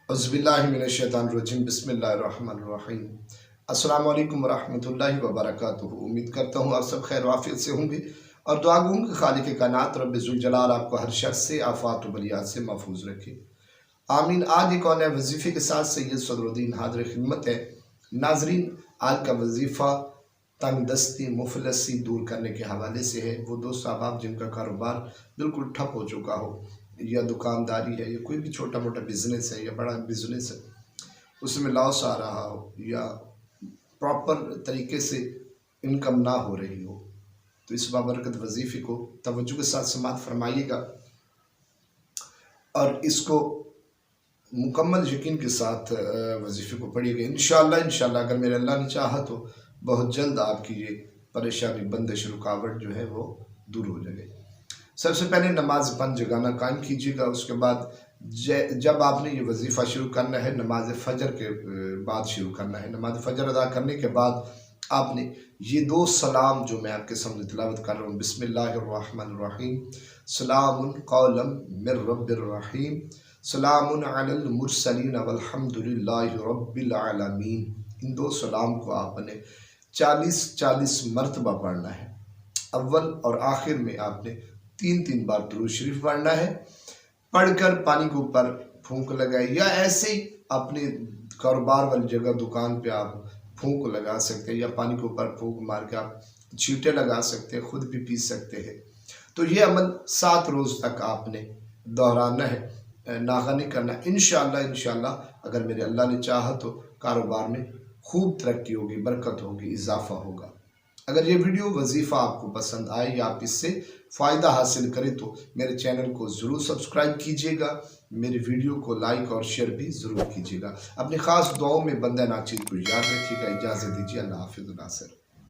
औज़ुबिल्लाहिमिनश्शैतानिर्रजीम बिस्मिल्लाहिर्रहमानिर्रहीम। अस्सलामु अलैकुम वरहमतुल्लाहि वबरकातुहू। उम्मीद करता हूँ आप सब खैर वाफियत से होंगे और दुआ गो कि खालिक कायनात रब्बे ज़ुल जलाल आपको हर शर से, आफात व बलियात से महफूज रखे, आमीन। आज एक और नए वजीफ़े के साथ सैयद सदरुद्दीन हाज़िर खिदमत है। नाजरीन, आज का वजीफ़ा तंग दस्ती मुफलसी दूर करने के हवाले से है। वो दोस्त अहबाब जिनका कारोबार बिल्कुल ठप हो चुका हो, या दुकानदारी है, या कोई भी छोटा मोटा बिजनेस है या बड़ा बिजनेस है, उसमें लॉस आ रहा हो या प्रॉपर तरीके से इनकम ना हो रही हो, तो इस बाबरकत वजीफ़े को तवज्जो के साथ समाअत फरमाइएगा और इसको मुकम्मल यकीन के साथ वजीफ़े को पढ़िएगा। इंशाअल्लाह अगर मेरे अल्लाह ने चाहा तो बहुत जल्द आपकी ये परेशानी, बंदिश, रुकावट जो है वो दूर हो जाएगी। सबसे पहले नमाज 5 जगाना कायम कीजिएगा। उसके बाद जब आपने ये वजीफ़ा शुरू करना है, नमाज फ़जर के बाद शुरू करना है। नमाज फ़जर अदा करने के बाद आपने ये 2 सलाम जो मैं आपके सामने तिलावत कर रहा हूँ, बिस्मिल्लाहिर्रहमानिर्रहीम, सलामुन क़ौलन मिर रब्बिर रहीम, सलामुन अलल मुरसलीन वल्हम्दुलिल्लाहि रब्बिल आलमीन। इन 2 सलाम को आपने 40-40 मरतबा पढ़ना है। अव्वल और आखिर में आपने 3-3 बार दुरूद शरीफ पढ़ना है। पढ़कर पानी के ऊपर फूंक लगाए, या ऐसे ही अपने कारोबार वाली जगह दुकान पे आप फूंक लगा सकते हैं, या पानी के ऊपर फूंक मार के आप छींटे लगा सकते हैं, खुद भी पी सकते हैं। तो ये अमल 7 रोज़ तक आपने दोहराना है, नागा नहीं करना। इंशाअल्लाह अगर मेरे अल्लाह ने चाहा तो कारोबार में खूब तरक्की होगी, बरकत होगी, इजाफा होगा। अगर ये वीडियो वजीफ़ा आपको पसंद आए या आप इससे फ़ायदा हासिल करें तो मेरे चैनल को ज़रूर सब्सक्राइब कीजिएगा, मेरे वीडियो को लाइक और शेयर भी ज़रूर कीजिएगा। अपनी ख़ास दुआओं में बंदा नाचीज़ को याद रखिएगा। इजाज़त दीजिए। अल्लाह हाफ़िज़ नासिर।